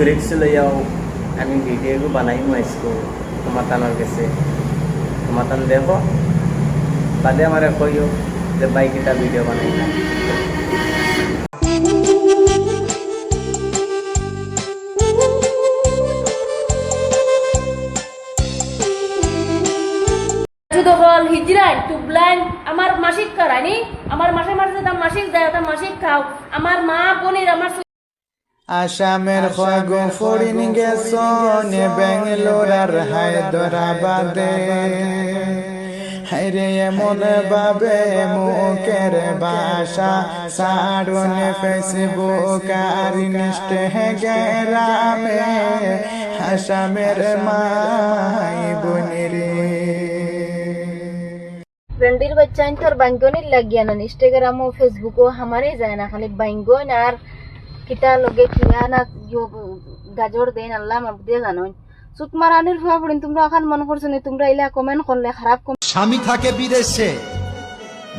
रिक्स लैयाव आमी वीडियो को बनाई इसको समातानर कैसे समातान देखो बादे हमारे कोई जब बाइक की वीडियो बनाई হিজরাইন টুবলাইন আমার মাসিক করানি আমার মাসে মাসে তা মাসিক যায় তা মাসিক খাও আমার মা বোনের আমার আসামের খগো ফরিন গেছনে বেঙ্গালোর আর হায়দরাবাদে হায়রে এমন ভাবে মুখের ভাষা সারনে ফেসবুক আর ইনস্টাগ্রামে আসামের মাই বোনেরে फ्रेंडर बच्चा तर बैंगोनी लग गया ना इंस्टाग्राम और फेसबुक हमारे जाए ना खाली बैंगोन और किता लोगे किया ना जो गाजर देन अल्लाह मबदे जानो सुत मारानिर हुआ पड़िन तुमरा এখন মন করছ নি তোমরা ইলা কমেন্ট করলে খারাপ স্বামী থাকে বিদেশে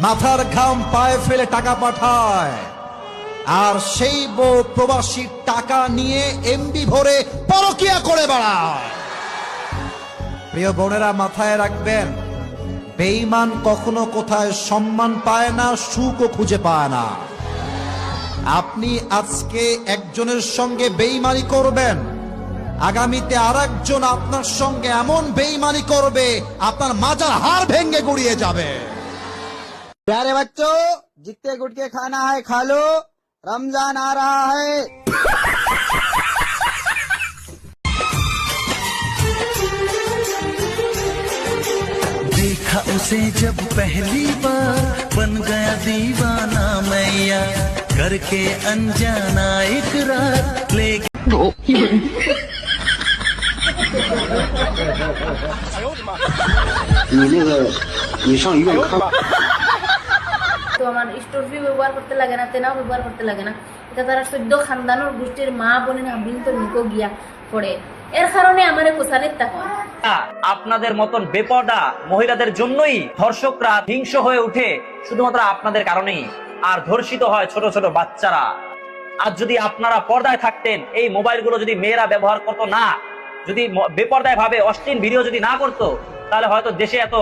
মাথার ঘাম পায়ে ফেলে টাকা পাঠায় আর সেই বউ প্রবাসী টাকা নিয়ে এমবি ভরে পরকিয়া করে বেড়ায় প্রিয় বোনেরা মাথায় রাখবেন বেঈমান কখনো কোথায় সম্মান পায় না সুখও খুঁজে পায় না আপনি আজকে একজনের সঙ্গে বেঈমানি করবেন আগামীতে আরেকজন আপনার সঙ্গে এমন বেঈমানি করবে আপনার মাজার হাড় ভেঙে গুড়িয়ে যাবে प्यारे बच्चों जितने गुटके खाना है खा लो रमजान आ रहा है देखा उसे जब पहली बार बन गया दीवाना मैया करके अनजाना इकरार लेके তো আমার স্টোরফি ব্যবহার করতে লাগে না তেনাও ব্যবহার করতে লাগে না এটা তারা 14 খানদানের গোষ্ঠীর মা বোনের হাবিল তো নিকো গিয়া পড়ে এর কারণে আমারে কোসানিত তখন আপনাদের মতন বেপরদা মহিলাদের জন্যই ধর্ষকরা হিংস্র হয়ে ওঠে শুধুমাত্র আপনাদের কারণেই আর ধর্ষিত হয় ছোট ছোট বাচ্চারা আর যদি আপনারা পর্দায় থাকতেন এই মোবাইলগুলো যদি মেয়েরা ব্যবহার করতো না যদি বেপরদায় ভাবে অশ্লীল ভিডিও যদি না করতো তাহলে হয়তো দেশে এত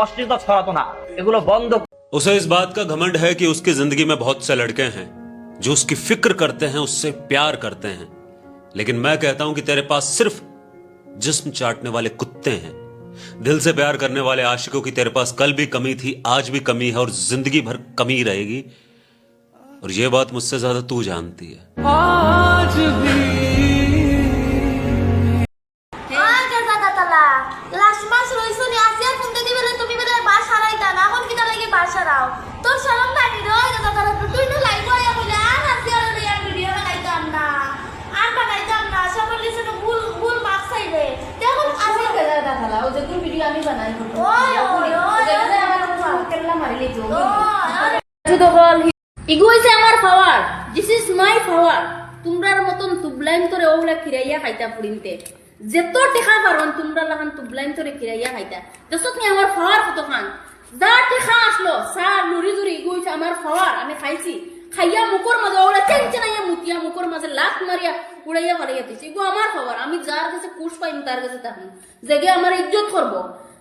অশ্লীলতা ছড়াতো না এগুলো বন্ধ उसे इस बात का घमंड है कि उसकी जिंदगी में बहुत से लड़के हैं जो उसकी फिक्र करते हैं उससे प्यार करते हैं लेकिन मैं कहता हूं कि तेरे पास सिर्फ जिस्म चाटने वाले कुत्ते हैं दिल से प्यार करने वाले आशिकों की तेरे पास कल भी कमी थी आज भी कमी है और जिंदगी भर कमी रहेगी और ये बात मुझसे ज्यादा तू जानती है आज भी তোর শরম লাগি রে দাদা দাদা তুই না লাইভ আয়া বলে আর আসি আর রিয়া ভিডিও বানাইতাম না আর বানাইতাম না সবার লিসে তো ভুল ভুল মার্কস চাইবে দেখো আসি দাদা দাদা ও যে ভিডিও আমি বানাই করব ওই দাদা আমার কেল্লা মারিলে তো শুধু বল ইগো হইছে আমার পাওয়ার দিস ইজ মাই পাওয়ার তোমরার মতন তুবলাইন করে ওগুলা খিরাইয়া খাইতা পুরিনতে যেত টেকা পারন তোমরা লাগান তুবলাইন করে খিরাইয়া খাইতা দসত নি আমার পাওয়ার কত খান যাতে খা আসলো সার নুরি জুরি গুইছে আমার খাওয়ার আমি খাইছি খাইয়া মুখর মাঝে ওরা চেঞ্চনাইয়া মুতিয়া মুখর মাঝে লাত মারিয়া উড়াইয়া ফালাইয়া দিছি এগো আমার খাওয়ার আমি যার কাছে কুশ পাইম তার কাছে থাকি যেগে আমার ইজ্জত করব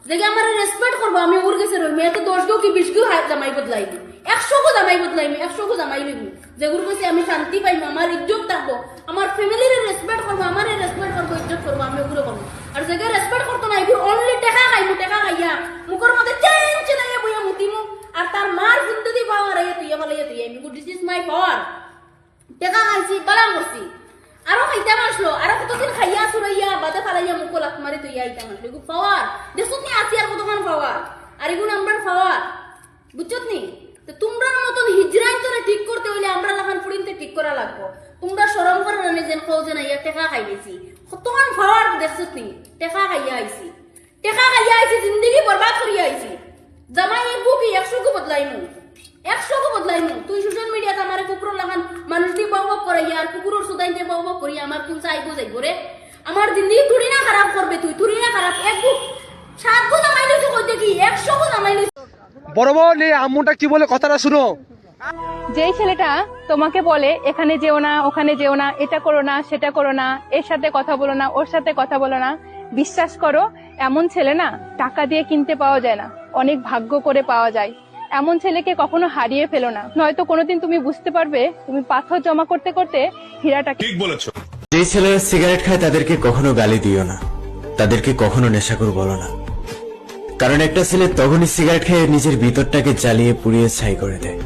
যেগে আমার রেসপেক্ট করব আমি ওর কাছে রইমি এত 10 গো কি 20 গো জামাই বদলাই দি 100 গো জামাই বদলাইমি 100 গো জামাই লইবি যেগুর কাছে আমি শান্তি পাইম আমার ইজ্জত থাকবো আমার ফ্যামিলির রেসপেক্ট করব আমার রেসপেক্ট করব ইজ্জত করব আমি ওগুলো করব আর যেগে রেসপেক্ট করতে না এগুলো অনলি টাকা খাইমু টাকা খাইয়া মুখর মাঝে চেঞ্চনাইয়া বইয়া মুতিমু আর তার মার জিন্দগি পাওয়ার আইয়া তুই ফালাইয়া তুই আমি দিস ইজ মাই পাওয়ার টাকা খাইছি বালা করছি আরো খাইতে আসলো আরো কতদিন খাইয়া সুরাইয়া বাদে ফালাইয়া মুখ লাত মারি তুই আইতা আসলো এগু পাওয়ার দেখুন নি আসি আর কতক্ষণ পাওয়ার আর এগুলো আমরা পাওয়ার বুঝছত নি তো তোমরা মতন হিজরাইন তোরে ঠিক করতে হইলে আমরা লাখান পুরিনতে ঠিক করা লাগবো তোমরা শরম করে না যেন কও যে না ইয়া টাকা খাইছি কতক্ষণ পাওয়ার দেখছত নি টাকা খাইয়া আইছি জিন্দগি বরবাদ করিয়া আইছি জামাই এগু কি 100 গো বদলাইমু 100 গো বদলাইমু তুই সোশ্যাল মিডিয়াতে আমারে কুকুর লাগান মানুষ দি বাবা করাইয়া আর কুকুরের সুদাইতে বাবা করিয়া আমার কোন চাইবো যাইবো রে আমার জিন্দগি তুই না খারাপ করবে তুই না খারাপ একগু 7 গো জামাই লইছো কই দেখি 100 গো জামাই লইছো বড় বড় নে আম্মুটা কি বলে কথাটা শুনো যেই ছেলেটা তোমাকে বলে এখানে যেও না, ওখানে যেও না, এটা করো না, সেটা করো না, এর সাথে কথা বলো না, ওর সাথে কথা বলো না, বিশ্বাস করো এমন ছেলে না টাকা দিয়ে কিনতে পাওয়া যায় না, অনেক ভাগ্য করে পাওয়া যায়। এমন ছেলেকে কখনো হারিয়ে ফেলো না, নয়তো কোনোদিন তুমি বুঝতে পারবে তুমি পাথর জমা করতে করতে হীরাটাকে। যে ছেলেরা সিগারেট খায় তাদেরকে কখনো গালি দিও না, তাদেরকে কখনো নেশাখোর বলো না, কারণ একটা ছেলে তখনই সিগারেট খেয়ে নিজের ভিতরটাকে জ্বালিয়ে পুড়িয়ে ছাই করে দেয়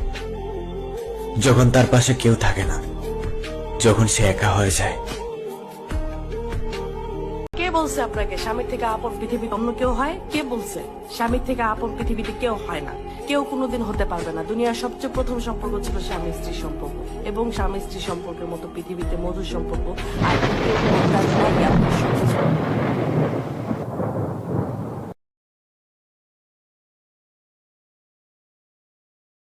যখন তার পাশে কেউ থাকে না, যখন সে একা হয়ে যায়। কে বলছে আপনাকে স্বামীর থেকে আপন পৃথিবীতে অন্য কেউ হয়? কে বলছে স্বামীর থেকে আপন পৃথিবীতে কেউ হয় না? কেউ কোনোদিন হতে পারবে না। দুনিয়ার সবচেয়ে প্রথম সম্পর্ক ছিল স্বামী স্ত্রী সম্পর্ক, এবং স্বামী স্ত্রী সম্পর্কের মতো পৃথিবীতে মধুর সম্পর্ক আর কেউ আপনার সম্পর্ক।